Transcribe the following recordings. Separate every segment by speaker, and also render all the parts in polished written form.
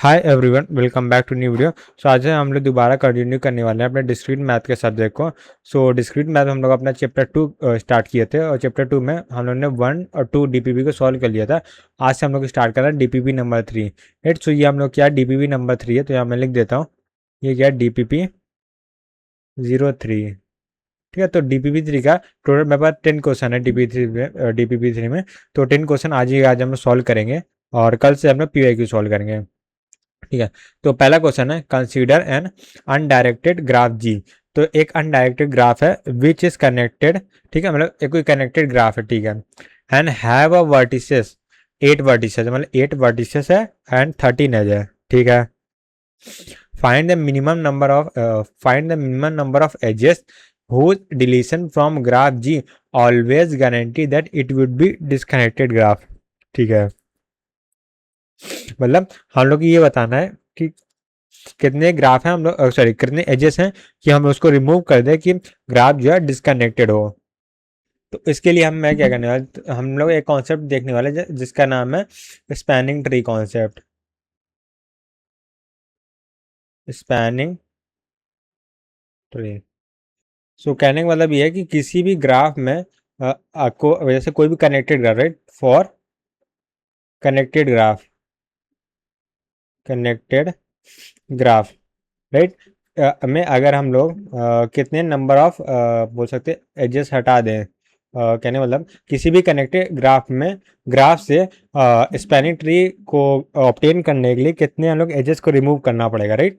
Speaker 1: Hi everyone, welcome back to new video. आज हम लोग दोबारा कंटिन्यू करने वाले हैं अपने डिस्क्रीट मैथ के सब्जेक्ट को। डिस्क्रीट मैथ हम लोग अपना चैप्टर 2 स्टार्ट किए थे और चैप्टर 2 में हम लोग ने 1 और 2 डीपीपी को सॉल्व कर लिया था। आज से हम लोग स्टार्ट कर रहे हैं डीपीपी नंबर 3। राइट, ये हम लोग क्या डीपीपी नंबर 3 है, तो यहाँ मैं लिख देता हूँ ये क्या डीपीपी 03। ठीक है, तो डीपीपी 3 का टोटल मेरे पास 10 क्वेश्चन है डीपीपी 3 में। तो 10 क्वेश्चन आज हम लोग सॉल्व करेंगे और कल से हम लोग पीवाईक्यू सॉल्व करेंगे। ठीक है, तो पहला क्वेश्चन है कंसीडर एन अनडायरेक्टेड ग्राफ जी। तो एक अनडायरेक्टेड ग्राफ है विच इज कनेक्टेड। ठीक है, मतलब एक कोई कनेक्टेड ग्राफ है। ठीक है, and have a vertices 8 vertices, मतलब 8 वर्टिसेस है एंड 13 एज है। ठीक है, find the minimum number of edges whose deletion from graph G always guarantee that it would be disconnected graph। ठीक है, मतलब हम लोग को ये बताना है कि कितने ग्राफ हैं हम लोग, सॉरी कितने एजेस हैं कि हम उसको रिमूव कर दें कि ग्राफ जो है डिस्कनेक्टेड हो। तो इसके लिए मैं क्या करने वाले, हम लोग एक कॉन्सेप्ट देखने वाले जिसका नाम है spanning tree concept. Spanning tree, कहने का मतलब ये है कि किसी भी ग्राफ में आपको जैसे कोई भी connected graph, right, for connected graph, connected graph, right, में अगर हम लोग कितने नंबर ऑफ बोल सकते एजेस हटा दें, कहने मतलब किसी भी कनेक्टेड ग्राफ में ग्राफ से स्पैनिंग ट्री को ऑब्टेन करने के लिए कितने हम लोग एजेस को रिमूव करना पड़ेगा, राइट,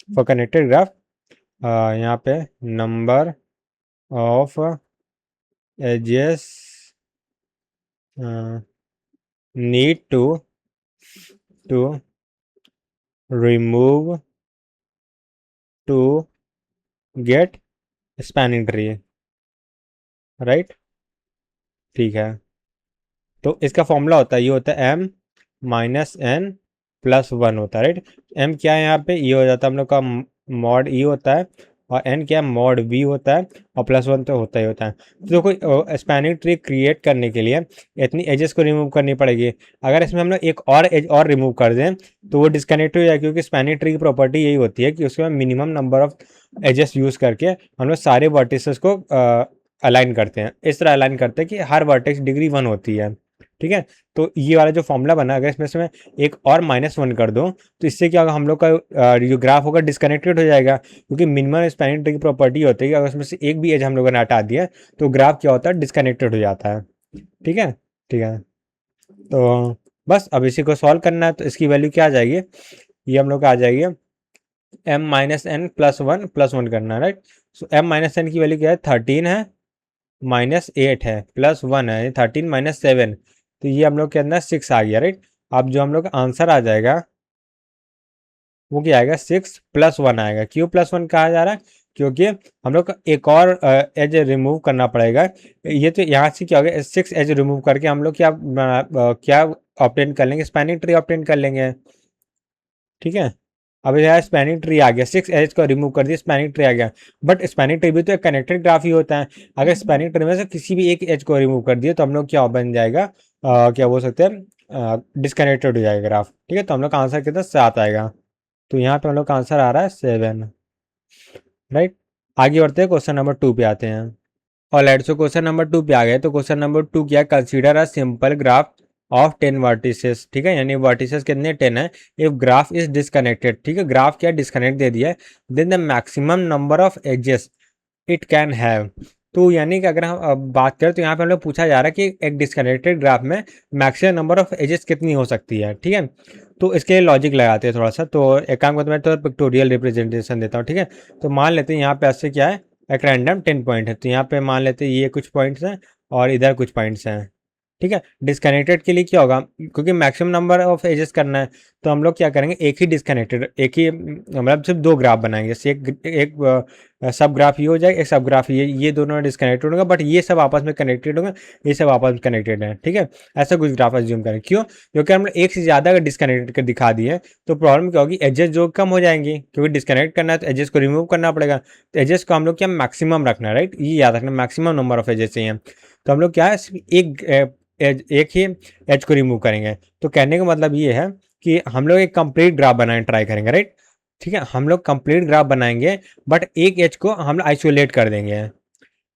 Speaker 1: फॉर कनेक्टेड ग्राफ। यहाँ पे number of edges need to remove to get spanning tree, right. ठीक है, तो इसका फॉर्मूला होता है, ये होता है m माइनस एन प्लस 1 होता है, राइट। m क्या है यहाँ पे, ये हो जाता है हम लोग का मॉड e होता है, और n क्या है मॉड v होता है, और प्लस 1 तो होता ही होता है। तो कोई स्पैनिंग ट्री क्रिएट करने के लिए इतनी एजेस को रिमूव करनी पड़ेगी। अगर इसमें हम लोग एक और एज और रिमूव कर दें तो वो डिस्कनेक्ट हो जाए, क्योंकि स्पैनिंग ट्री की प्रॉपर्टी यही होती है कि उसमें minimum number of edges use करके हम लोग सारे वर्टिसेस को अलाइन करते हैं। इस तरह अलाइन करते हैं कि हर वर्टेक्स डिग्री 1 होती है। ठीक है, तो ये वाला जो फॉर्मूला बना, अगर इसमें से मैं एक और -1 कर दूं तो इससे क्या होगा, हम लोग का जो ग्राफ होगा डिस्कनेक्टेड हो जाएगा, क्योंकि मिनिमम स्पैनिंग ट्री की प्रॉपर्टी होती है कि अगर उसमें से एक भी एज हम लोगों ने हटा दिया तो ग्राफ क्या होता है, डिस्कनेक्टेड हो जाता है। ठीक है, ठीक है, तो बस अब इसी को सॉल्व करना है। तो इसकी वैल्यू क्या आ जाएगी, ये हम लोग का आ जाएगी m minus n plus one करना है, right. So m minus n की वैल्यू क्या है, 13 है, -8 है, +1 है, 13 माइनस 7, तो ये हम लोग के अंदर 6 आ गया, राइट। अब जो हम लोग का आंसर आ जाएगा वो क्या आएगा, 6 + 1 आएगा। क्यों +1 कहा जा रहा है, क्योंकि हम लोग को एक और एज रिमूव करना पड़ेगा। ये तो यहाँ से क्या होगा, 6 एज रिमूव करके हम लोग क्या ऑब्टेन कर लेंगे, स्पैनिंग ट्री ऑब्टेन कर लेंगे। ठीक है, अब यार स्पैनिंग ट्री आ गया, 6 एज को रिमूव कर दिया, स्पैनिंग ट्री आ गया। बट स्पैनिंग ट्री भी तो एक कनेक्टेड ग्राफ ही होता है। अगर स्पैनिंग ट्री में से किसी भी एक एज को रिमूव कर दिए तो हम लोग क्या बन जाएगा, क्या बोल सकते हैं, डिस्कनेक्टेड हो जाएगा ग्राफ। ठीक है, तो हम लोग का आंसर कितना 7 आएगा। तो यहाँ पे हम लोग का आंसर आ रहा है 7, राइट। आगे बढ़ते हैं, क्वेश्चन नंबर 2 पे आते हैं। और लेट्स सो क्वेश्चन नंबर 2 पे आ गए। तो क्वेश्चन नंबर 2 क्या, consider a simple graph of 10 vertices. ठीक है, यानी वर्टिसेस कितने 10 है। इफ ग्राफ इज डिस्कनेक्टेड, ठीक है, ग्राफ क्या डिस्कनेक्ट दे दिया है, then the maximum number of edges it can have. तो यानी कि अगर हम अब बात करें तो यहाँ पे हम लोग पूछा जा रहा है कि एक डिस्कनेक्टेड ग्राफ में मैक्सिमम नंबर ऑफ एजेस कितनी हो सकती है। ठीक है, तो इसके लिए लॉजिक लगाते हैं थोड़ा सा। तो एक काम करते हैं, मैं तो पिक्टोरियल रिप्रेजेंटेशन देता हूँ। ठीक है, तो मान लेते हैं यहाँ पे ऐसे क्या है, एक रैंडम 10 पॉइंट है। तो यहाँ पे मान लेते हैं ये कुछ पॉइंट्स हैं और इधर कुछ पॉइंट्स हैं। ठीक है, डिस्कनेक्टेड के लिए क्या होगा, क्योंकि मैक्सिमम नंबर ऑफ एजेस करना है तो हम लोग क्या करेंगे, एक ही डिस्कनेक्टेड, एक ही मतलब सिर्फ 2 ग्राफ बनाएंगे। एक सब ग्राफ ये हो जाएगा, एक सब ग्राफ ये दोनों डिस्कनेक्टेड होंगे, बट ये सब आपस में कनेक्टेड होंगे, ये सब आपस में कनेक्टेड है। ठीक है, ऐसा कुछ ग्राफ एज्यूम करें। क्यों, क्योंकि हम एक से ज़्यादा अगर डिस्कनेक्टेड कर दिखा दिए तो प्रॉब्लम क्या होगी, एजेस जो कम हो जाएंगी, क्योंकि डिस्कनेक्ट करना है तो एजेस को रिमूव करना पड़ेगा। तो एजेस को हम लोग क्या मैक्सिमम रखना है, राइट, ये याद रखना, मैक्सिमम नंबर ऑफ एजेस चाहिए। तो हम लोग क्या है, एक ही एज को रिमूव करेंगे। तो कहने का मतलब ये है कि हम लोग एक कंप्लीट ग्राफ बनाने ट्राई करेंगे, राइट। ठीक है, हम लोग कंप्लीट ग्राफ बनाएंगे, बट एक एज को हम लोग आइसोलेट कर देंगे।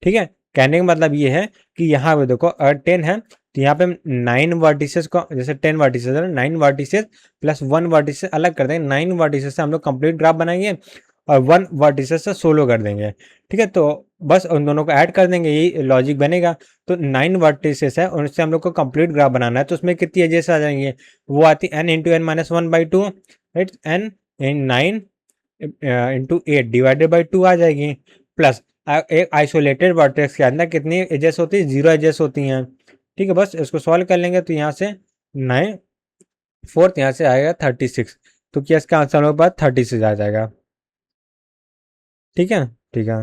Speaker 1: ठीक है, कहने का मतलब ये है कि यहाँ पे देखो 10 है, तो यहाँ पे हम 9 वर्टिसेस को, जैसे 10 वर्टिसेस है, 9 वर्टिसेस प्लस 1 वर्टिसेस अलग कर देंगे। 9 वर्टिसेस से हम लोग कंप्लीट ग्राफ बनाएंगे और 1 वर्टिसेस से सोलो कर देंगे। ठीक है, तो बस उन दोनों को ऐड कर देंगे, यही लॉजिक बनेगा। तो 9 वर्टिसेस है, उनसे हम लोग को कंप्लीट ग्राफ बनाना है, तो उसमें कितनी एजेस आ जाएंगे, वो आती है n into n minus one by two, right. n in 9 into 8 divided by 2 आ जाएगी, प्लस एक आइसोलेटेड वर्टेक्स के अंदर कितनी एजेस होती है, 0 एजेस होती हैं। ठीक है, बस इसको सॉल्व कर लेंगे, तो यहाँ से 9 4 यहाँ से आएगा 36, तो क्या इसका आंसर हमारे पास 36 आ जाएगा। ठीक है, ठीक है।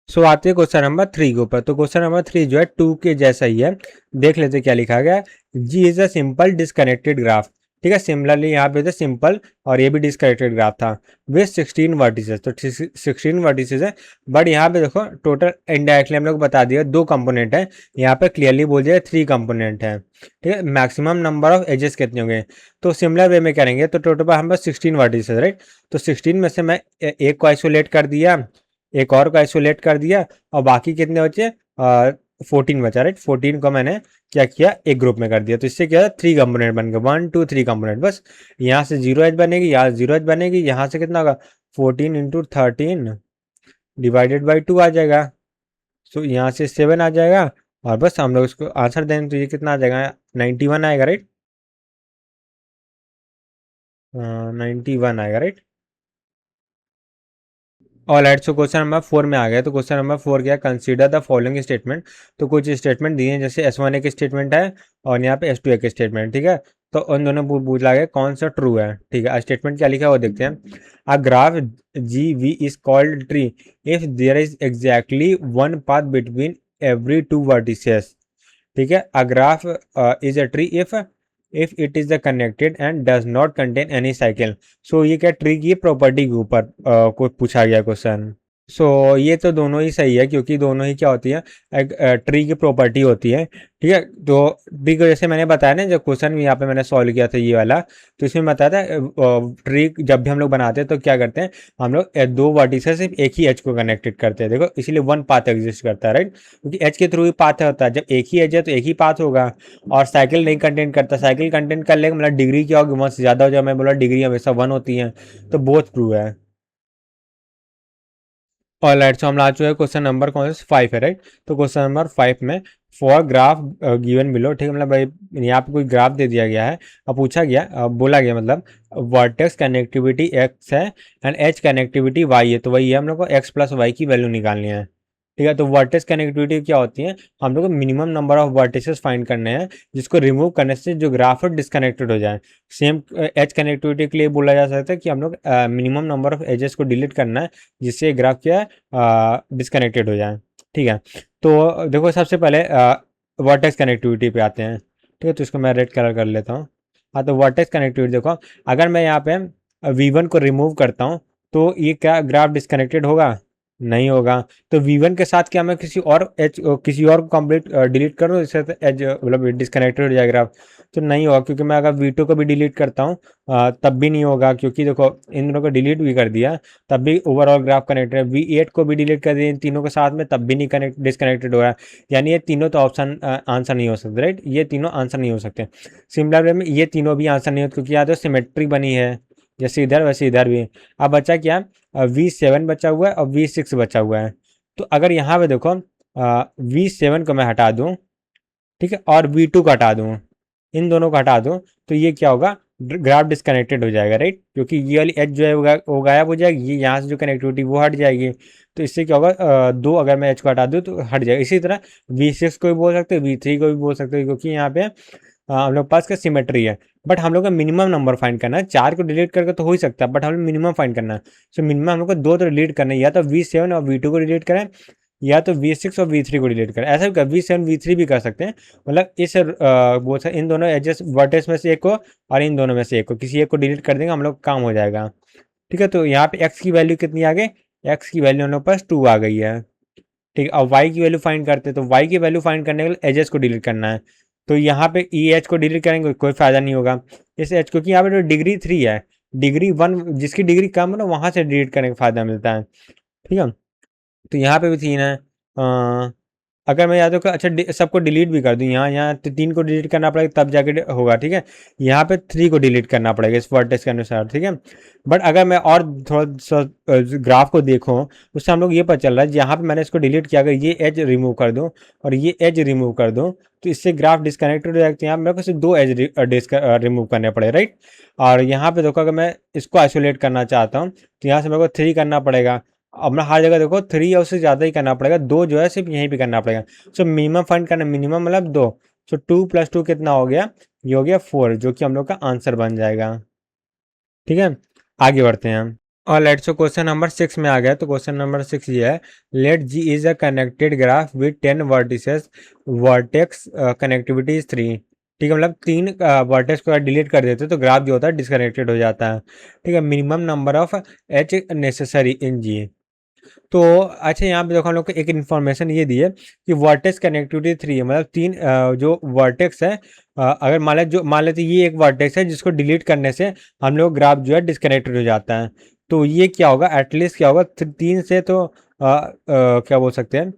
Speaker 1: सो आते हैं क्वेश्चन नंबर 3 के ऊपर। तो क्वेश्चन नंबर 3 जो है 2 के जैसा ही है, देख लेते क्या लिखा गया है। G is a simple disconnected graph. ठीक है, सिमिलरली यहाँ पे सिंपल और ये भी डिस्कनेक्टेड ग्राफ था विथ 16 वर्टिसेस, तो 16 वर्टिसेस है, बट यहाँ पे देखो टोटल इनडायरेक्टली हम लोग बता दिया 2 कंपोनेंट है, यहाँ पे क्लियरली बोल दिया 3 कंपोनेंट है। ठीक है, मैक्सिमम नंबर ऑफ एजेस कितने होंगे, तो सिमिलर वे में करेंगे, तो टोटल पर हम पास 16 वर्टिसेस, राइट। तो 16 में से मैं एक को आइसोलेट कर दिया, एक और को आइसोलेट कर दिया, और बाकी कितने बचे, 14 बचा, राइट। 14 को मैंने क्या किया, एक ग्रुप में कर दिया, तो इससे क्या 3 कंपोनेंट बन गए, 1 2 3 कंपोनेंट। बस यहाँ से 0 एच बनेगी, यहाँ 0 एच बनेगी, यहाँ से कितना होगा 14 इंटू 13 डिवाइडेड बाई 2 आ जाएगा, तो यहाँ से 7 आ जाएगा, और बस हम लोग इसको आंसर दें, तो ये कितना आ जाएगा 91 आएगा, राइट। 91 आएगा, right. All right, so question number 4 में आ गया। तो क्वेश्चन नंबर 4 क्या, कंसीडर द फॉलोइंग स्टेटमेंट। तो कुछ स्टेटमेंट दिए हैं, जैसे S1 एक स्टेटमेंट है और यहाँ पे S2 एक स्टेटमेंट। ठीक है, तो उन दोनों पूछा गया कौन सा ट्रू है। ठीक है, स्टेटमेंट क्या लिखा है वो देखते हैं। A graph GV is called tree if there is exactly one path between every 2 vertices. ठीक है, a graph is a tree if it is the connected and does not contain any cycle. So ये क्या tree की property के ऊपर को पूछा गया क्वेश्चन। सो ये तो दोनों ही सही है, क्योंकि दोनों ही क्या होती है, एक ट्री की प्रॉपर्टी होती है। ठीक है, तो ट्री को जैसे मैंने बताया ना, जब क्वेश्चन यहाँ पे मैंने सॉल्व किया था ये वाला, तो इसमें बताया था ट्री जब भी हम लोग बनाते हैं तो क्या करते हैं, हम लोग 2 वर्टिसेस सिर्फ एक ही एज को कनेक्टेड करते हैं। देखो इसीलिए वन पाथ एग्जिस्ट करता है, राइट, क्योंकि एज के थ्रू ही पाथ होता है। जब एक ही एज है तो एक ही पाथ होगा, और साइकिल नहीं कंटेंट करता। साइकिल कंटेंट कर लेगा मतलब डिग्री क्या होगी, 1 से ज़्यादा हो जाए। मैं बोला डिग्री हमेशा 1 होती है, तो बोथ ट्रू है। ऑल राइट, सो हम आ चुके हैं क्वेश्चन नंबर कौन सा 5 है, राइट। तो क्वेश्चन नंबर 5 में फॉर ग्राफ गिवन बिलो, ठीक है, मतलब भाई यहाँ पे कोई ग्राफ दे दिया गया है, अब पूछा गया, बोला गया मतलब वर्टेक्स कनेक्टिविटी x है एंड एच कनेक्टिविटी y है, तो वही है, हम लोग को x प्लस वाई की वैल्यू निकालनी है। ठीक है, तो वर्टेक्स कनेक्टिविटी क्या होती है, हम लोग को minimum number of vertices find करने हैं, जिसको रिमूव करने से जो ग्राफ है डिस्कनेक्टेड हो जाए। सेम एच कनेक्टिविटी के लिए बोला जा सकता है कि हम लोग मिनिमम नंबर ऑफ एजेस को डिलीट करना है, जिससे ग्राफ क्या है डिस्कनेक्टेड हो जाए। ठीक है, तो देखो सबसे पहले वर्टेक्स कनेक्टिविटी पे आते हैं। ठीक है, तो इसको मैं रेड कलर कर लेता हूँ। हाँ, तो वर्टेक्स कनेक्टिविटी देखो, अगर मैं यहाँ पे V1 को रिमूव करता हूँ, तो ये क्या ग्राफ डिस्कनेक्टेड होगा, नहीं होगा। तो V1 के साथ क्या मैं किसी और एच किसी और को कंप्लीट डिलीट करूँ, इससे एज मतलब डिस्कनेक्टेड हो जाएगा ग्राफ, तो नहीं होगा। क्योंकि मैं अगर V2 को भी डिलीट करता हूँ तब भी नहीं होगा, क्योंकि देखो इन दोनों को डिलीट भी कर दिया तब भी ओवरऑल ग्राफ कनेक्टेड है। V8 को भी डिलीट कर दिया इन तीनों के साथ में, तब भी नहीं डिस्कनेक्टेड हो रहा है। यानी ये तीनों तो ऑप्शन आंसर नहीं हो सकते, राइट, ये तीनों आंसर नहीं हो सकते। सिमिलर वे में ये तीनों भी आंसर नहीं होते, क्योंकि यहाँ तो सिमेट्री बनी है, जैसे इधर वैसे इधर भी। अब बचा क्या, V7 बचा हुआ है और V6 बचा हुआ है। तो अगर यहाँ पे देखो V7 को मैं हटा दूँ, ठीक है, और V2 को हटा दूँ, इन दोनों को हटा दूँ, तो ये क्या होगा, ग्राफ डिस्कनेक्टेड हो जाएगा, राइट, क्योंकि ये वाली एच जो है वो गायब हो जाएगी, ये यहाँ से जो कनेक्टिविटी वो हट जाएगी। तो इससे क्या होगा, दो अगर मैं एच को हटा दूँ तो हट जाएगा। इसी तरह V6 को भी बोल सकते हो, V3 को भी बोल सकते हो, क्योंकि यहाँ पे हम लोग पास का सिमेट्री है। बट हम लोग का मिनिमम नंबर फाइंड करना है, 4 को डिलीट करके तो हो ही सकता है, बट हम लोग मिनिमम फाइंड करना है। सो मिनिमम हम लोग को 2 तो डिलीट करना है, या तो V7 और V2 को डिलीट करें, या तो V6 और V3 को डिलीट करें। ऐसा भी कर V7 V3 भी कर सकते हैं, मतलब इस वो इन दोनों एजेस वर्टेक्स में से एक को और इन दोनों में से एक को, किसी एक को डिलीट कर देंगे, हम लोग काम हो जाएगा। ठीक है, तो यहाँ पे एक्स की वैल्यू कितनी आ गई, एक्स की वैल्यू हम लोग पास 2 आ गई है। ठीक है, अब वाई की वैल्यू फाइंड करते हैं, तो वाई की वैल्यू फाइंड करने के लिए एजेस को डिलीट करना है। तो यहाँ पे ई एच को डिलीट करेंगे कोई फायदा नहीं होगा इस एच को, क्योंकि यहाँ पे जो डिग्री 3 है, डिग्री 1 जिसकी डिग्री कम है ना वहाँ से डिलीट करने का फायदा मिलता है। ठीक है, तो यहाँ पे भी 3 है। अगर मैं या तो अच्छा सबको डिलीट भी कर दूँ, यहाँ यहाँ 3 को डिलीट करना पड़ेगा तब जाके होगा। ठीक है, यहाँ पे 3 को डिलीट करना पड़ेगा इस वर्टेक्स के अनुसार। ठीक है, बट अगर मैं और थोड़ा सा ग्राफ को देखूँ, उससे हम लोग ये पता चल रहा है यहाँ पे मैंने इसको डिलीट किया, अगर ये एज रिमूव कर दूँ और ये एज रिमूव कर दूँ तो इससे ग्राफ डिस्कनेक्टेड हो जाएगा। तो यहाँ मेरे को सिर्फ 2 एज रिमूव करने पड़े, राइट। और यहाँ पे देखो अगर मैं इसको आइसोलेट करना चाहता हूँ तो यहाँ से मेरे को 3 करना पड़ेगा। अब मैं हर जगह देखो 3 या उससे ज़्यादा ही करना पड़ेगा, 2 जो है सिर्फ यहीं पे करना पड़ेगा। सो मिनिमम फाइंड करना, मिनिमम मतलब 2। सो 2 + 2 कितना हो गया, ये हो गया 4, जो कि हम लोग का आंसर बन जाएगा। ठीक है, आगे बढ़ते हैं हम। और लेट्स सो क्वेश्चन नंबर 6 में आ गया। तो क्वेश्चन नंबर 6 ये है, let G is a connected graph with 10 vertices, vertex connectivity is 3। ठीक है, मतलब 3 वर्टेक्स को डिलीट कर देते तो ग्राफ जो होता है डिस्कनेक्टेड हो जाता है। ठीक है, minimum number of H necessary in G. तो अच्छा यहाँ पे देखो हम लोग को एक इन्फॉर्मेशन ये दी है कि वर्टेक्स कनेक्टिविटी 3 है, मतलब 3 जो वर्टेक्स है, अगर मान लेते ये एक वर्टेक्स है जिसको डिलीट करने से हम लोग ग्राफ जो है डिस्कनेक्टेड हो जाता है। तो ये क्या होगा, एटलीस्ट क्या होगा 3 से तो क्या बोल सकते हैं,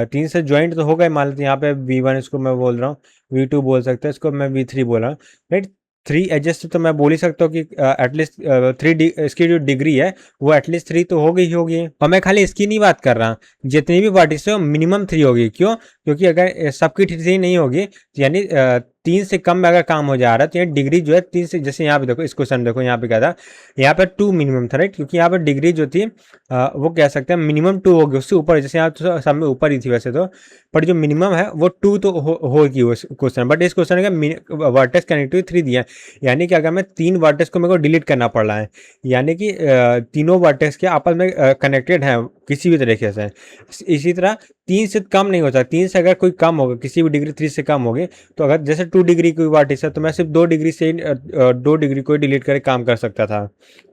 Speaker 1: 3 से ज्वाइंट तो होगा ही। मान लेते यहाँ पे V1 इसको मैं बोल रहा हूँ, V2 बोल सकते हैं इसको, मैं V3 बोल रहा हूँ, राइट। 3 एडजस्ट तो मैं बोल ही सकता हूँ कि एटलीस्ट 3 इसकी जो डिग्री है वो एटलीस्ट 3 तो होगी ही होगी। और मैं खाली इसकी नहीं बात कर रहा, जितनी भी वर्टिसेस हो मिनिमम 3 होगी। क्यों, क्योंकि अगर सबकी 3 नहीं होगी यानी 3 से कम में अगर काम हो जा रहा है तो ये डिग्री जो है 3 से, जैसे यहाँ पे देखो इस क्वेश्चन देखो यहाँ पे क्या था, यहाँ पे 2 मिनिमम था, राइट। क्योंकि यहाँ पर डिग्री जो थी वो कह सकते हैं मिनिमम 2 होगी, उससे ऊपर, जैसे यहाँ तो सब में ऊपर ही थी वैसे तो, पर जो मिनिमम है वो 2 तो होगी उस क्वेश्चन। बट इस क्वेश्चन का वर्टेक्स कनेक्टिविटी 3 दिया है, यानी कि अगर मैं 3 वर्टेक्स को मेरे को डिलीट करना पड़ रहा है, यानी कि तीनों वर्टेक्स के आपस में कनेक्टेड हैं किसी भी तरीके से। इसी तरह 3 से कम नहीं होता, 3 से अगर कोई कम होगा, किसी भी डिग्री 3 से कम होगी, तो अगर जैसे 2 डिग्री कोई वर्टेक्स है तो मैं सिर्फ 2 डिग्री से 2 डिग्री को डिलीट करके काम कर सकता था।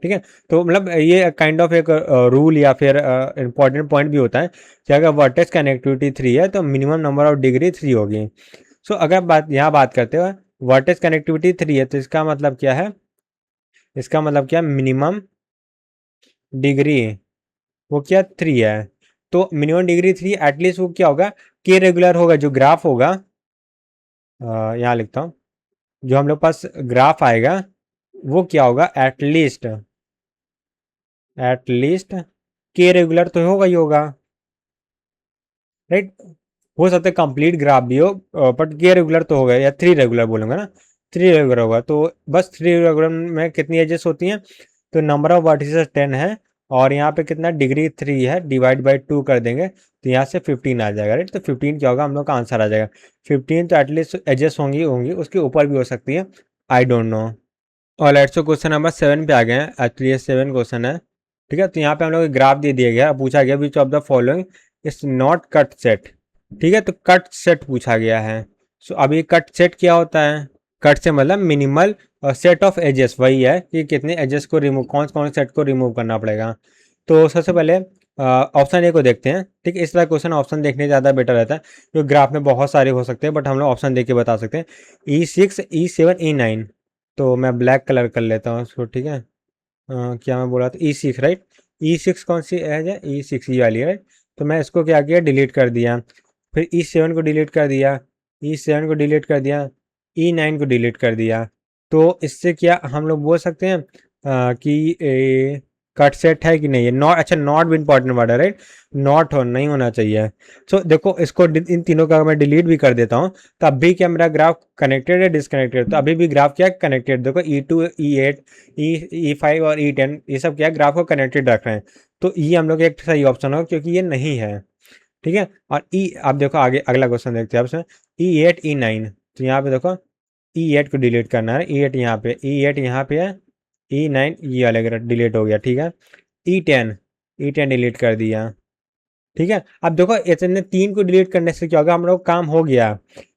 Speaker 1: ठीक है, तो मतलब ये काइंड ऑफ एक रूल या फिर इंपॉर्टेंट पॉइंट भी होता है कि अगर वर्टेक्स कनेक्टिविटी 3 है तो मिनिमम नंबर ऑफ डिग्री 3 होगी। सो अगर बात करते हो वर्टेक्स कनेक्टिविटी 3 है तो इसका मतलब क्या है, इसका मतलब क्या, मिनिमम डिग्री वो क्या 3 है। तो मिनिमम डिग्री 3 एटलीस्ट वो क्या होगा, के रेगुलर होगा। जो ग्राफ होगा, यहाँ लिखता हूँ, जो हम लोग पास ग्राफ आएगा वो क्या होगा, एटलीस्ट के रेगुलर तो होगा ही होगा, राइट। हो सकता है कंप्लीट ग्राफ भी हो, बट के रेगुलर तो होगा, या 3 रेगुलर बोलूंगा ना, 3 रेगुलर होगा। तो बस 3 रेगुलर में कितनी एजेस होती हैं, तो नंबर ऑफ वर्टिसेस 10 है, और यहाँ पे कितना डिग्री 3 है, डिवाइड बाई 2 कर देंगे तो यहाँ से 15 आ जाएगा, राइट। तो 15 क्या होगा, हम लोग का आंसर आ जाएगा 15। तो एटलीस्ट एजेस होंगी उसके ऊपर भी हो सकती है, आई डोंट नो। और लेट्स सो क्वेश्चन नंबर 7 पे आ गए हैं। एक्चुअली ये 7 क्वेश्चन है। ठीक है, तो यहाँ पे हम लोग ग्राफ दे दिया गया, पूछा गया विच of the following is not cut set. ठीक है, तो कट सेट पूछा गया है। सो अब ये कट सेट क्या होता है, कट से मतलब मिनिमल सेट ऑफ एजेस, वही है कि कितने एजेस को रिमूव, कौन कौन सेट को रिमूव करना पड़ेगा। तो सबसे पहले ऑप्शन ए को देखते हैं। ठीक है, इस तरह क्वेश्चन ऑप्शन देखने ज़्यादा बेटर रहता है, क्योंकि ग्राफ में बहुत सारे हो सकते हैं, बट हम लोग ऑप्शन देख के बता सकते हैं। E6, E7, E9। तो मैं ब्लैक कलर कर लेता हूँ उसको। ठीक है, क्या मैं बोला था, E6, राइट। E6 कौन सी एज है, E6 ये वाली, राइट। तो मैं इसको क्या किया, डिलीट कर दिया। फिर E7 को डिलीट कर दिया, E7 को डिलीट कर दिया, E9 को डिलीट कर दिया। तो इससे क्या हम लोग बोल सकते हैं कि कट सेट है कि नहीं है। नॉट, अच्छा नॉट भी इंपॉर्टेंट वर्ड है, राइट। नॉट हो नहीं होना चाहिए। सो देखो इसको इन तीनों का मैं डिलीट भी कर देता हूँ, तो अभी क्या मेरा ग्राफ कनेक्टेड है डिस्कनेक्टेड, तो अभी भी ग्राफ क्या कनेक्टेड। देखो E2, E8, E5 और E10 ये सब क्या ग्राफ को कनेक्टेड रख रहे हैं। तो ये हम लोग एक सही ऑप्शन होगा, क्योंकि ये नहीं है। ठीक है, और आप देखो आगे अगला क्वेश्चन देखते हैं आपसे, E8, E9। तो यहाँ पे देखो E8 को डिलीट करना है, E8 यहाँ पे, E8 यहाँ पे है, E9 ये वाले डिलीट हो गया। ठीक है, E10 डिलीट कर दिया। ठीक है, अब देखो इतने 3 को डिलीट करने से क्या होगा, हम लोग काम हो गया।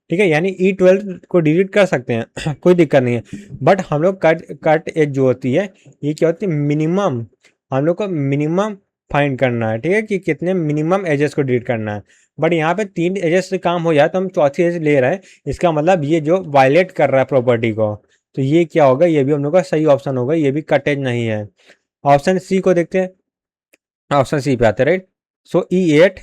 Speaker 1: ठीक है, यानी E12 को डिलीट कर सकते हैं कोई दिक्कत नहीं है। बट हम लोग कट एज जो होती है, ये क्या होती है, मिनिमम, हम लोग को मिनिमम फाइंड करना है, ठीक है, कि कितने मिनिमम एजेस को डिलीट करना है। बट यहाँ पे 3 एजेस से काम हो जाए तो हम चौथी एज ले रहे हैं, इसका मतलब ये जो वायलेट कर रहा है प्रॉपर्टी को, तो ये क्या होगा, ये भी हम लोग का सही ऑप्शन होगा, ये भी कटेज नहीं है। ऑप्शन सी को देखते हैं, ऑप्शन सी पे आते हैं, राइट। सो E8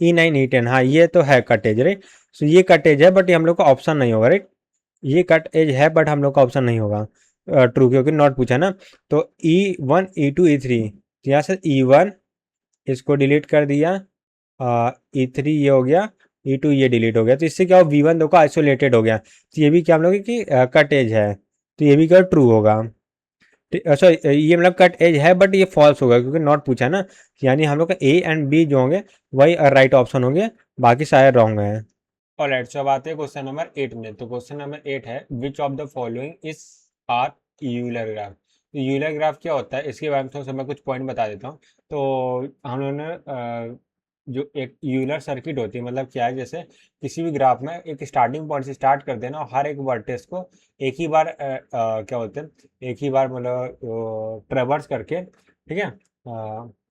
Speaker 1: E9 E10, हाँ ये तो है कटेज, राइट। सो ये कटेज है, बट ये हम लोग का ऑप्शन नहीं होगा, राइट। ये कट एज है बट हम लोग का ऑप्शन नहीं होगा ट्रू, क्योंकि नॉट पूछा ना। तो E1 E2 E3, यहाँ से E1 इसको डिलीट कर दिया, E3 ये हो गया, E2 ये डिलीट हो गया, तो इससे क्या हो, V1 दो का आइसोलेटेड हो गया, तो ये भी क्या हम लोग की कट एज है, तो ये भी क्या ट्रू होगा। सॉरी, ये मतलब कट एज है बट ये फॉल्स होगा क्योंकि नॉट पूछा ना, यानी हम लोग का ए एंड बी जो होंगे वही राइट ऑप्शन होंगे, बाकी सारे रॉन्ग हैं। ऑलराइट, सो अब आते हैं क्वेश्चन नंबर 8 में। तो क्वेश्चन नंबर 8 है, which of the following is are Euler graph. तो यूलर ग्राफ क्या होता है, इसके बारे में थोड़ा सा मैं कुछ पॉइंट बता देता हूँ। तो हम लोगों ने जो एक यूलर सर्किट होती है, मतलब क्या है, जैसे किसी भी ग्राफ में एक स्टार्टिंग पॉइंट से स्टार्ट कर देना और हर एक वर्टेक्स को एक ही बार क्या होते हैं, एक ही बार मतलब ट्रेवर्स करके, ठीक है,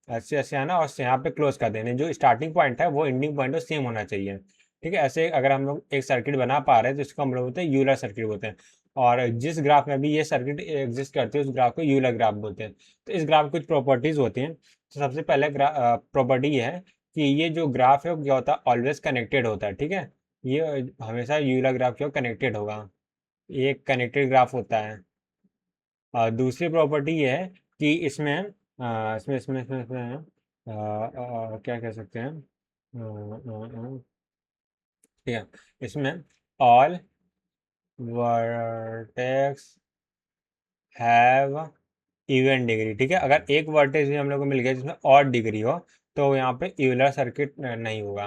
Speaker 1: ऐसे ऐसे आना और यहाँ पे क्लोज कर देने, जो स्टार्टिंग पॉइंट है वो एंडिंग पॉइंट सेम होना चाहिए, ठीक है। ऐसे अगर हम लोग एक सर्किट बना पा रहे हैं तो इसको हम लोग बोलते हैं यूलर सर्किट बोलते हैं। और जिस ग्राफ में भी ये सर्किट एग्जिस्ट करती है उस ग्राफ को यूलर ग्राफ बोलते हैं। तो इस ग्राफ की कुछ प्रॉपर्टीज होती हैं। तो सबसे पहले प्रॉपर्टी ये है कि ये जो ग्राफ है वो क्या होता है, ऑलवेज कनेक्टेड होता है, ठीक है। ये हमेशा यूलर ग्राफ जो कनेक्टेड होगा, ये एक कनेक्टेड ग्राफ होता है। दूसरी प्रॉपर्टी ये है कि इसमें इसमें क्या कह सकते हैं, ठीक है, इसमें all vertex have even degree, ठीक है। अगर एक वर्टेक्स भी हम लोग को मिल गया जिसमें और डिग्री हो तो यहाँ पे यूलर सर्किट नहीं होगा,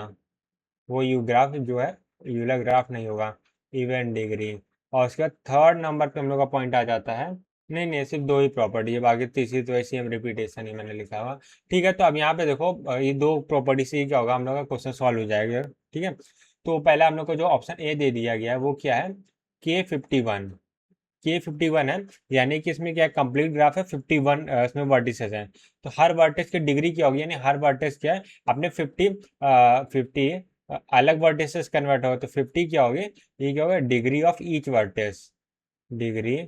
Speaker 1: वो यू ग्राफ जो है यूलर ग्राफ नहीं होगा, इवन डिग्री। और उसके बाद थर्ड नंबर पे हम लोग का पॉइंट आ जाता है, नहीं नहीं सिर्फ दो ही प्रॉपर्टी है, बाकी तीसरी तो ऐसी हम रिपीटेशन ही मैंने लिखा हुआ, ठीक है। तो अब यहाँ पे देखो ये दो प्रॉपर्टी से ही क्या होगा, हम लोग का क्वेश्चन सॉल्व हो जाएगा, ठीक है। तो पहले हम लोग को जो ऑप्शन ए दे दिया गया है वो क्या है, K51, K51 है, यानी कि इसमें क्या है, कंप्लीट ग्राफ है, 51 इसमें वर्टिसेस हैं। तो हर वर्टेक्स की डिग्री क्या होगी, यानी हर वर्टेक्स क्या है अपने 50 अलग वर्टिसेस कन्वर्ट हो, तो 50 क्या होगी, ये क्या होगा, degree of each vertex, degree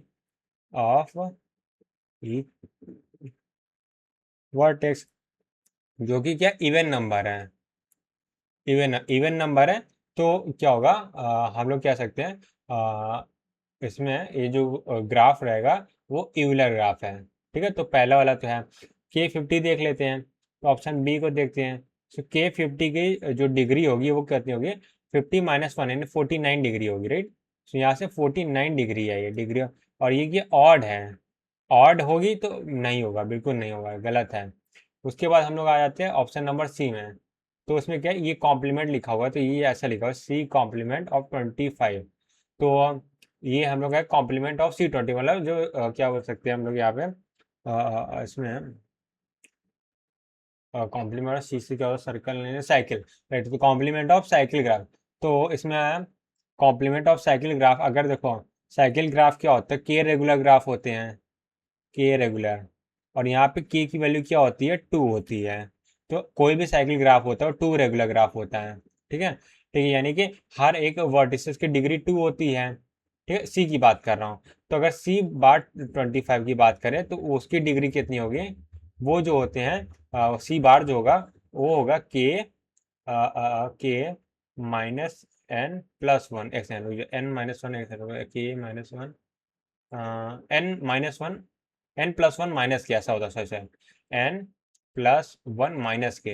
Speaker 1: of each vertex, जो कि क्या इवन नंबर है, इवन नंबर है। तो क्या होगा, हम लोग कह सकते हैं इसमें ये जो ग्राफ रहेगा वो यूलर ग्राफ है, ठीक है। तो पहला वाला तो है, K50 देख लेते हैं, तो ऑप्शन बी को देखते हैं। तो K50 की जो डिग्री होगी वो कितनी होगी, 50 - 1 यानी 49 डिग्री होगी, राइट। तो यहाँ से 49 डिग्री है ये डिग्री, और ये ऑड है, ऑड होगी तो नहीं होगा, बिल्कुल नहीं होगा, गलत है। उसके बाद हम लोग आ जाते हैं ऑप्शन नंबर सी में। तो उसमें क्या है, ये कॉम्प्लीमेंट लिखा हुआ है, तो ये ऐसा लिखा हुआ है, सी कॉम्प्लीमेंट ऑफ 25। तो ये हम लोग है कॉम्प्लीमेंट ऑफ C20, मतलब जो क्या बोल सकते हैं हम लोग यहाँ पे इसमें कॉम्प्लीमेंट ऑफ सी से क्या होगा, सर्कल नहीं, साइकिल, राइट। तो कॉम्प्लीमेंट ऑफ साइकिल ग्राफ, तो इसमें कॉम्प्लीमेंट ऑफ साइकिल ग्राफ, अगर देखो साइकिल ग्राफ क्या होता है, के रेगुलर ग्राफ होते हैं, के रेगुलर, और यहाँ पे के की वैल्यू क्या होती है, 2 होती है। तो कोई भी साइकिल ग्राफ होता है 2 रेगुलर ग्राफ होता है, ठीक है, ठीक है, यानी कि हर एक वर्टिसेस की डिग्री 2 होती है, ठीक है, सी की बात कर रहा हूँ। तो अगर सी बार 25 की बात करें तो उसकी डिग्री कितनी होगी, वो जो होते हैं सी बार जो होगा वो होगा के -N+1 के -1 N+1 माइनस के, ऐसा होता है, सॉरी N+1 - के,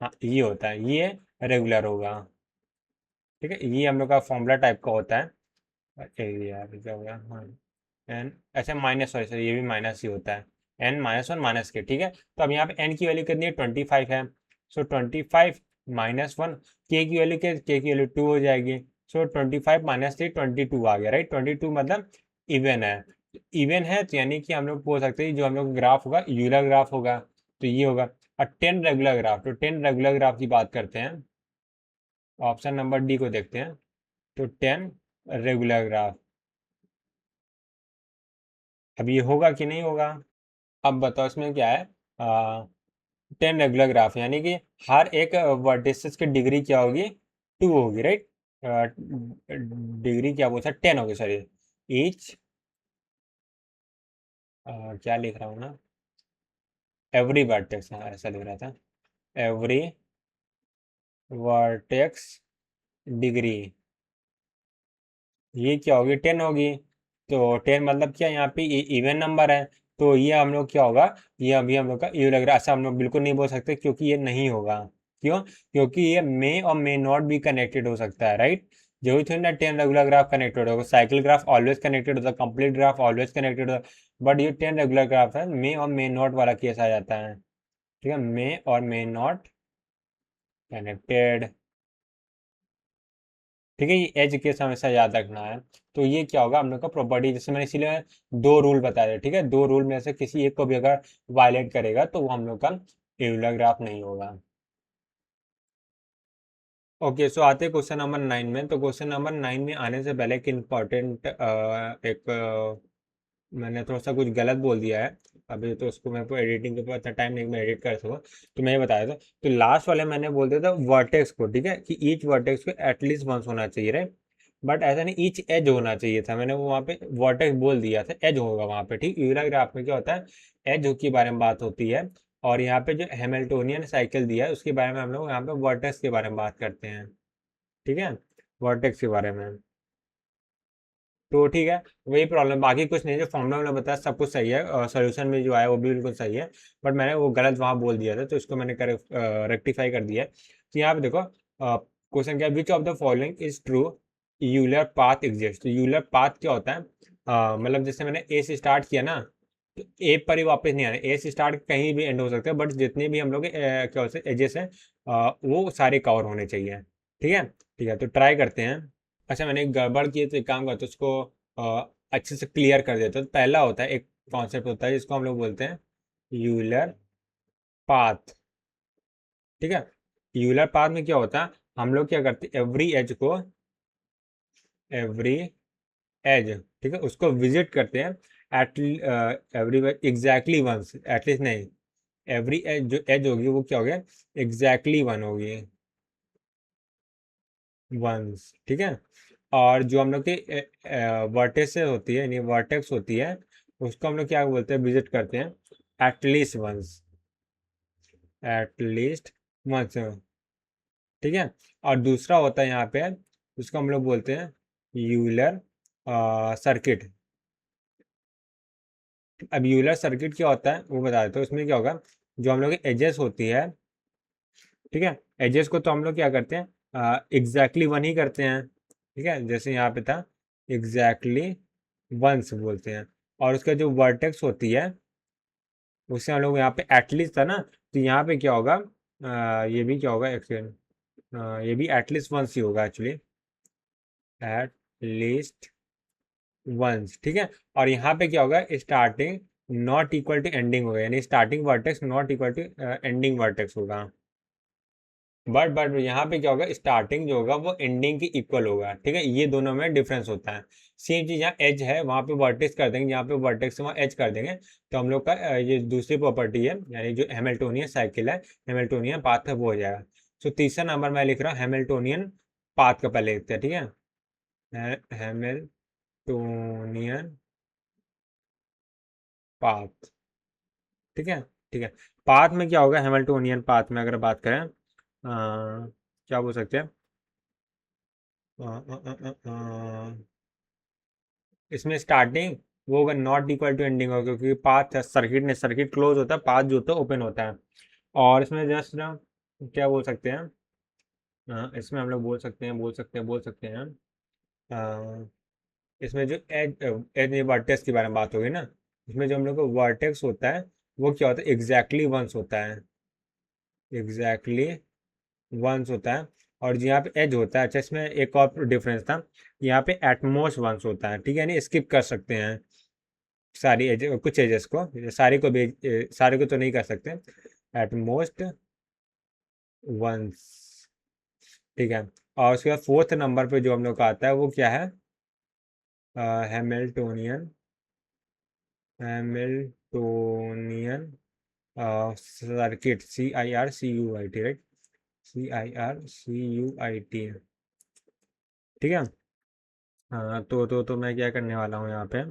Speaker 1: हाँ ये होता है, ये रेगुलर होगा, ठीक है। ये हम लोग का फॉर्मूला टाइप का होता है। यार क्या हो गया, हाँ एन, अच्छा माइनस, सॉरी सॉरी, ये भी माइनस ही होता है, N-1 - के, ठीक है। तो अब यहाँ पे एन की वैल्यू कितनी है, 25 है। सो 25 -1, के की वैल्यू 2 हो जाएगी। सो 25 - 3 22 आ गया, राइट। 22 मतलब इवन है, इवन है तो यानी कि हम लोग बोल सकते हैं जो हम लोग ग्राफ होगा यूलर ग्राफ होगा, तो ये होगा। और 10 रेगुलर ग्राफ, तो 10 रेगुलर ग्राफ की बात करते हैं, ऑप्शन नंबर डी को देखते हैं। तो 10 रेगुलर ग्राफ, अब ये होगा कि नहीं होगा, अब बताओ इसमें क्या है, 10 रेगुलर ग्राफ, यानी कि हर एक वर्टिसेस की डिग्री क्या होगी, 2 होगी, राइट। डिग्री क्या पूछा, 10 होगी, सॉरी। ईच, क्या लिख रहा हूँ ना, एवरी वर्टेक्स, हाँ ऐसा लिख रहा था, एवरी वर्टेक्स डिग्री, ये क्या होगी, 10 होगी। तो 10 मतलब क्या, यहाँ पे इवन नंबर है, तो ये हम लोग क्या होगा, ये अभी हम लोग का यू लग रहा है, ऐसा हम लोग बिल्कुल नहीं बोल सकते, क्योंकि ये नहीं होगा। क्यों? क्योंकि ये मे और मे नॉट भी कनेक्टेड हो सकता है, राइट। जरूरी थोड़ी ना 10 रेगुलर ग्राफ कनेक्टेड होगा, साइकिल ग्राफ ऑलवेज कनेक्टेड होता है, कंप्लीट ग्राफ ऑलवेज कनेक्टेड होता है, बट ये 10 रेगुलर ग्राफ है, मे और मे नॉट वाला केस आ जाता है। ठीक है, मे और मे नॉट कनेक्टेड। ठीक है, ये एज केस हमेशा याद रखना है। तो ये क्या होगा हम लोग का प्रॉपर्टी, जैसे मैंने इसीलिए दो रूल बताया, ठीक है, दो रूल में से किसी एक को भी अगर वायलेट करेगा तो वो हम लोग का इरेगुलर ग्राफ नहीं होगा। ओके, सो आते हैं क्वेश्चन नंबर 9 में। तो क्वेश्चन नंबर 9 में आने से पहले एक इम्पॉर्टेंट एक मैंने थोड़ा सा कुछ गलत बोल दिया है अभी, तो उसको मेरे को एडिटिंग के ऊपर इतना टाइम नहीं, मैं एडिट कर सकूँ, तो मैं ये बताया था। तो लास्ट वाले मैंने बोल दिया था वर्टेक्स को, ठीक है, कि ईच वर्टेक्स को एटलीस्ट वंस होना चाहिए, राइट। बट ऐसा नहीं, ईच एज होना चाहिए था, मैंने वो वहाँ पे वर्टेक्स बोल दिया था, एज होगा वहाँ पे, ठीक। यूलर ग्राफ में क्या होता है, एज के बारे में बात होती है, और यहाँ पे जो हैमिल्टोनियन साइकिल दिया है उसके बारे में हम लोग यहाँ पे वर्टेक्स के बारे में बात करते हैं, ठीक है, वर्टेक्स के बारे में। तो ठीक है, वही प्रॉब्लम, बाकी कुछ नहीं, जो फॉर्मूला मैंने बताया सब कुछ सही है, और सोल्यूशन में जो आया वो भी बिल्कुल सही है, बट मैंने वो गलत वहाँ बोल दिया था, तो इसको मैंने कर रेक्टिफाई कर दिया है। तो यहाँ पे देखो, क्वेश्चन क्या है, which of the following is true, Euler path exist. तो यूलर पाथ क्या होता है, मतलब जैसे मैंने ए से स्टार्ट किया ना, तो ए पर ही वापस नहीं आना, ए से स्टार्ट कहीं भी एंड हो सकता है, बट जितने भी हम लोग क्या होते हैं एजेस हैं, वो सारे कवर होने चाहिए, ठीक है। ठीक है, तो ट्राई करते हैं। अच्छा, मैंने एक गड़बड़ की है, तो एक काम करते हैं, उसको अच्छे से क्लियर कर देते हैं। तो पहला होता है, एक कॉन्सेप्ट होता है जिसको हम लोग बोलते हैं यूलर पाथ, ठीक है। यूलर पाथ में क्या होता है, हम लोग क्या करते हैं, एवरी एज, ठीक है, उसको विजिट करते हैं at every exactly once, at least नहीं, एवरी एज जो एज होगी वो क्या होगी, एग्जैक्टली वन होगी, वंस, ठीक है। और जो हम लोग की वर्टेक्स होती है, यानी वर्टेक्स होती है, उसको हम लोग क्या बोलते हैं, विजिट करते हैं एटलीस्ट वंस, एटलीस्ट वंस, ठीक है। और दूसरा होता है यहाँ पे, उसको हम लोग बोलते हैं यूलर सर्किट। अब यूलर सर्किट क्या होता है वो बता देते हैं, उसमें क्या होगा, जो हम लोग की एजेस होती है, ठीक है, एजेस को तो हम लोग क्या करते हैं, एग्जैक्टली वन ही करते हैं, ठीक है, जैसे यहाँ पे था एग्जैक्टली वंस बोलते हैं। और उसका जो वर्टेक्स होती है, उससे हम लोग यहाँ पे एटलीस्ट था ना, तो यहाँ पे क्या होगा, ये भी क्या होगा, एक सेकेंड, ये भी एटलीस्ट वंस ही होगा एक्चुअली, एट लीस्ट वंस, ठीक है। और यहाँ पे क्या होगा, starting not equal to ending होगा, यानी starting vertex not equal to ending vertex होगा। बट यहाँ पे क्या होगा, स्टार्टिंग जो होगा वो एंडिंग की इक्वल होगा, ठीक है, ये दोनों में डिफरेंस होता है। सेम चीज यहाँ एज है, वहाँ पे वर्टेक्स कर देंगे, यहाँ पे वर्टेक्स वहाँ एज कर देंगे, तो हम लोग का ये दूसरी प्रॉपर्टी है, यानी जो हैमिल्टोनियन साइकिल है, हैमिल्टोनियन पाथ है, वो हो जाएगा। सो तीसरा नंबर मैं लिख रहा हूँ हैमिल्टोनियन पाथ का, पहले लिखते हैं, ठीक है, हैमिल्टोनियन पाथ, ठीक है। ठीक है, पाथ में क्या होगा, हैमिल्टोनियन पाथ में अगर बात करें, क्या बोल सकते हैं, अ, अ, अ, अ, इसमें स्टार्टिंग वो होगा नॉट इक्वल टू एंडिंग होगा, क्योंकि पाथ सर्किट ने, सर्किट क्लोज होता है, पाथ जो होता है ओपन होता है। और इसमें जस्ट ना, क्या बोल सकते हैं, इसमें हम लोग बोल सकते हैं इसमें जो एज एज वर्टेक्स के बारे में बात होगी ना, इसमें जो हम लोग को वर्टेक्स होता है वो क्या होता है, एग्जैक्टली वंस होता है, एग्जैक्टली वंस होता है। और जो यहाँ पे एज होता है, अच्छा इसमें एक और डिफरेंस था, यहाँ पे एटमोस्ट वंस होता है, ठीक है, यानी स्किप कर सकते हैं सारी एज, कुछ एजेस को, सारे को तो नहीं कर सकते, एट मोस्ट वंस, ठीक है। और उसके बाद फोर्थ नंबर पे जो हम लोग का आता है वो क्या है, Hamiltonian, Hamiltonian circuit, CIRCUIT, right, CIRCUIT, ठीक है। हाँ, तो मैं क्या करने वाला हूँ यहाँ पे,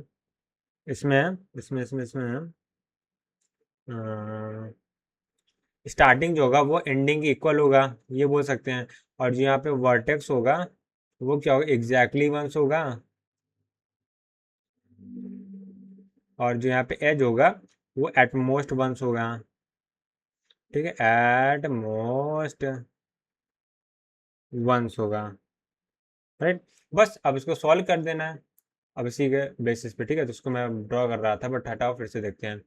Speaker 1: इसमें इसमें स्टार्टिंग जो होगा वो एंडिंग के इक्वल होगा, ये बोल सकते हैं। और जो यहाँ पे वर्टेक्स होगा वो क्या होगा, एग्जैक्टली वंस होगा। और जो यहाँ पे एज होगा वो एटमोस्ट वंस होगा, ठीक है, एट मोस्ट वंस होगा, राइट। बस अब इसको सॉल्व कर देना है, अब इसी के बेसिस पे, ठीक है। तो उसको मैं ड्रॉ कर रहा था बट हटाओ, फिर से देखते हैं।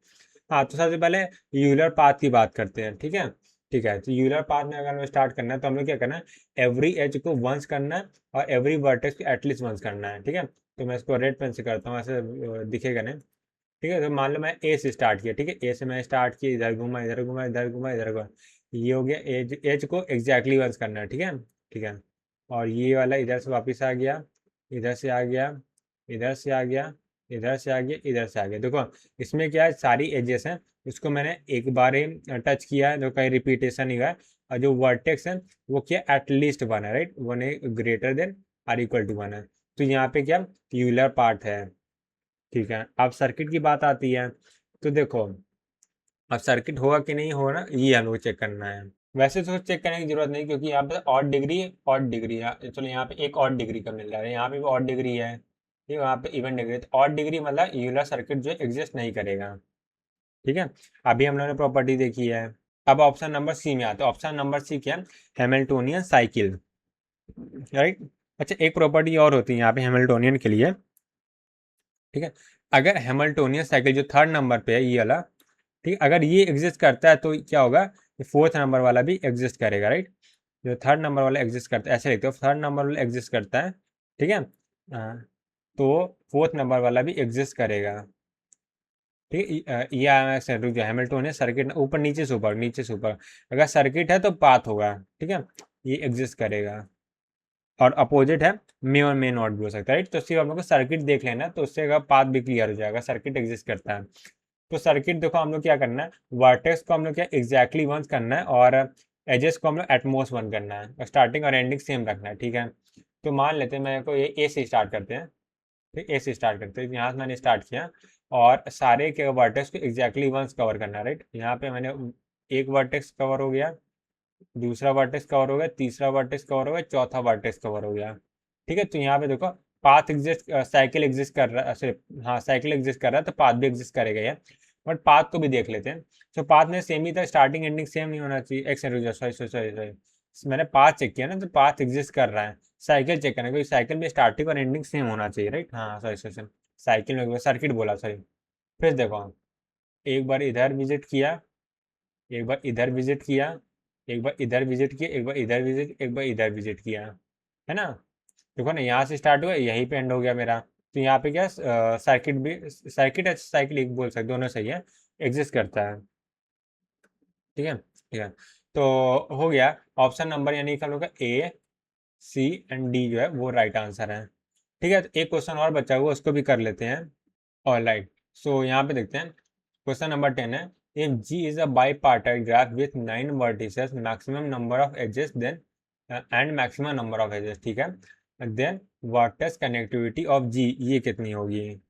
Speaker 1: हाँ, तो सबसे पहले यूलर पाथ की बात करते हैं, ठीक है। ठीक है, तो यूलर पाथ में अगर हमें स्टार्ट करना है तो हमें क्या करना है, एवरी एज को वंस करना है और एवरी वर्टेक्स को एटलीस्ट वंस करना है, ठीक है। तो मैं इसको रेड पेन से करता हूँ, ऐसे दिखेगा नहीं, ठीक है। तो मान लो मैं ए से स्टार्ट किया, ठीक है, ए से मैं स्टार्ट किया, इधर घूमा इधर घूमा इधर घूमा इधर घूमा, ये हो गया एज, एज को एग्जैक्टली वंस करना है, ठीक है। ठीक है, और ये वाला इधर से वापस आ गया, इधर से आ गया, इधर से आ गया, इधर से आ गया, इधर से आ गया। देखो इसमें क्या है, सारी एजेस हैं, उसको मैंने एक बार ही टच किया है, जो कहीं रिपीटेशन नहीं हुआ है। और जो वर्टेक्स है वो क्या, एटलीस्ट वन है, राइट, वन है greater than or equal to one है। तो यहाँ पे क्या यूलर पार्ट है, ठीक है। अब सर्किट की बात आती है, तो देखो अब सर्किट होगा कि नहीं होगा ना, ये हम लोग चेक करना है। वैसे तो चेक करने की जरूरत नहीं, क्योंकि यहाँ पे ऑड डिग्री है, चलो यहाँ पे एक ऑड डिग्री का मिल रहा है, यहाँ पे भी ऑड डिग्री है, ठीक है, वहाँ पे इवन डिग्री है। तो ऑड डिग्री मतलब यूलर सर्किट जो एग्जिस्ट नहीं करेगा, ठीक है। अभी हम लोगों ने प्रॉपर्टी देखी है। अब ऑप्शन नंबर सी में आते हैं। ऑप्शन नंबर सी क्या है, हैमिल्टोनियन साइकिल, राइट। अच्छा, एक प्रॉपर्टी और होती है यहाँ पे हैमिल्टोनियन के लिए, ठीक है। अगर हैमिल्टोनियन साइकिल जो थर्ड नंबर पे है ये वाला, ठीक है, अगर ये एग्जिस्ट करता है तो क्या होगा, फोर्थ नंबर वाला भी एग्जिस्ट करेगा, राइट। जो थर्ड नंबर वाला एग्जिस्ट करता है, ऐसे लिखते हो, थर्ड नंबर वाला एग्जिस्ट करता है, ठीक है। तो फोर्थ नंबर वाला भी एग्जिस्ट करेगा, ठीक है। ये रुक जाओ, हैमिल्टन है सर्किट, ऊपर नीचे से ऊपर, नीचे से ऊपर, अगर सर्किट है तो पाथ होगा, ठीक है, ये एग्जिस्ट करेगा। और अपोजिट है मे और मे नॉट भी हो सकता है, राइट। तो सिर्फ हम लोग को सर्किट देख लेना, तो उससे का पाथ भी क्लियर हो जाएगा, सर्किट एग्जिस्ट करता है। तो सर्किट देखो हम लोग क्या करना है, वर्टेक्स को हम लोग क्या एग्जैक्टली वंस करना है, और एजेस को हम लोग एटमोस्ट वन करना है, स्टार्टिंग और एंडिंग सेम रखना है, ठीक है। तो मान लेते हैं मेरे को ये ए से स्टार्ट करते हैं, ठीक, ए से स्टार्ट करते हैं, यहाँ से मैंने स्टार्ट किया और सारे के वर्टेक्स को एग्जैक्टली वंस कवर करना है, राइट। यहाँ पे मैंने एक वर्टेक्स कवर हो गया, दूसरा वर्टेक्स कवर हो गया, तीसरा वर्टेक्स कवर हो गया, चौथा वर्टेक्स कवर हो गया, ठीक है। तो यहाँ पे देखो पाथ एग्जिस्ट, साइकिल एग्जिस्ट कर रहा है, सिर्फ हाँ साइकिल एग्जिस्ट कर रहा है, तो पाथ भी एग्जिस्ट करेगा यार। बट पाथ को भी देख लेते हैं। तो पाथ में सेम ही था, स्टार्टिंग एंडिंग सेम नहीं होना चाहिए। एक second, sorry sorry sorry sorry, मैंने पाथ चेक किया ना, तो पाथ एग्जिस्ट कर रहा है। साइकिल चेक करना, क्योंकि साइकिल में स्टार्टिंग और एंडिंग सेम होना चाहिए, राइट। हाँ सॉरी सॉरी सॉरी, साइकिल में सर्किट बोला, सॉरी। फिर देखो एक बार इधर विजिट किया, एक बार इधर विजिट किया, एक बार इधर विजिट किया, एक बार इधर विजिट, एक बार इधर विजिट किया, है ना। देखो ना, यहाँ से स्टार्ट हुआ, यहीं पे एंड हो गया मेरा। तो यहाँ पे क्या सर्किट भी, सर्किट है साइकिल एक बोल सकते, दोनों सही है, एग्जिस्ट करता है, ठीक है। ठीक है, तो हो गया ऑप्शन नंबर, यानी कि हम लोग का ए, सी एंड डी जो है वो राइट आंसर है, ठीक है। तो एक क्वेश्चन और बचा हुआ, उसको भी कर लेते हैं। ऑल राइट, सो यहाँ पे देखते हैं, क्वेश्चन नंबर 10 है, if G is a bipartite graph with 9 vertices, maximum number of edges, then and maximum number of edges, ठीक है, then vertex connectivity of G, ये कितनी होगी।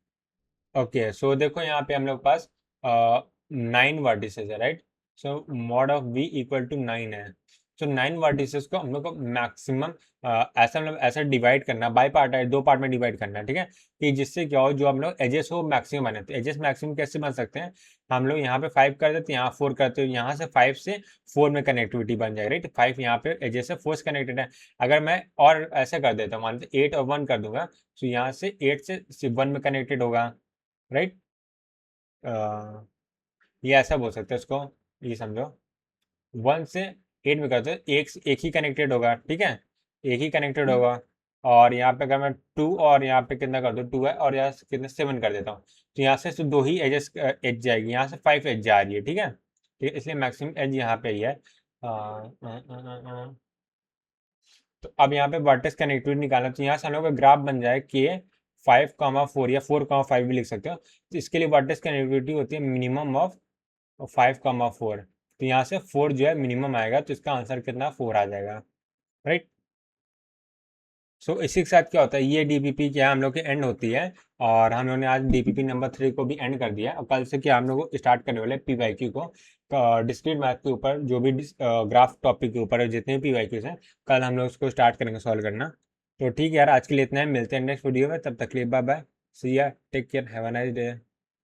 Speaker 1: ओके, सो देखो यहाँ पे हम लोग पास 9 वर्टिसेस है, right. So mod of V equal to 9 है। सो 9 वर्टिसेस को हम लोग को मैक्सिमम ऐसा मतलब ऐसा डिवाइड करना, बाई पार्ट है, दो पार्ट में डिवाइड करना है, ठीक है। कि जिससे क्या हो, जो हम लोग एजेस हो मैक्सिमम बने, तो एजेस मैक्सिमम कैसे बन सकते हैं, हम लोग यहाँ पे 5 कर देते, यहाँ 4 करते हो, यहाँ से 5 से 4 में कनेक्टिविटी बन जाएगी, राइट। 5 यहाँ पे एजेस से 4 से कनेक्टेड है। अगर मैं और ऐसा कर देता हूँ, मान लीजिए 8 और 1 कर दूंगा, तो यहाँ से 8 से 1 में कनेक्टेड होगा, राइट। ये ऐसा बोल सकते हैं इसको, ये समझो, 1 से 8 में करते हैं, एक ही कनेक्टेड होगा, ठीक है, एक ही कनेक्टेड होगा। और यहाँ पे अगर मैं 2 और यहाँ पे कितना कर दूँ, 2 है, और यहाँ से कितना 7 कर देता हूँ, तो यहाँ से दो ही एजेस एज जाएगी, यहाँ से 5 एज जा रही है, ठीक है। ठीक है, इसलिए मैक्सिमम एज यहाँ पे ही है। तो अब यहाँ पे वर्टेक्स कनेक्टिविटी निकालना, तो यहाँ से हम लोग का ग्राफ बन जाए के 5,4 या 4,5 भी लिख सकते हो। तो इसके लिए वर्टेक्स कनेक्टिविटी होती है मिनिमम ऑफ और 5,4, तो यहाँ से 4 जो है मिनिमम आएगा, तो इसका आंसर कितना 4 आ जाएगा, राइट। सो इसी के साथ क्या होता है, ये डीपीपी क्या हम लोग की एंड होती है, और हम लोग ने आज डीपीपी नंबर 3 को भी एंड कर दिया। और कल से क्या हम लोग स्टार्ट करने वाले पीवाईक्यू को, डिस्क्रीट मैथ के ऊपर, जो भी ग्राफ टॉपिक के ऊपर जितने भी पीवाईक्यूज हैं, कल हम लोग उसको स्टार्ट करेंगे सॉल्व करना। तो ठीक है यार, आज के लिए इतना है, मिलते हैं नेक्स्ट वीडियो में, तब तक के लिए bye bye, see ya, take care, have a nice day.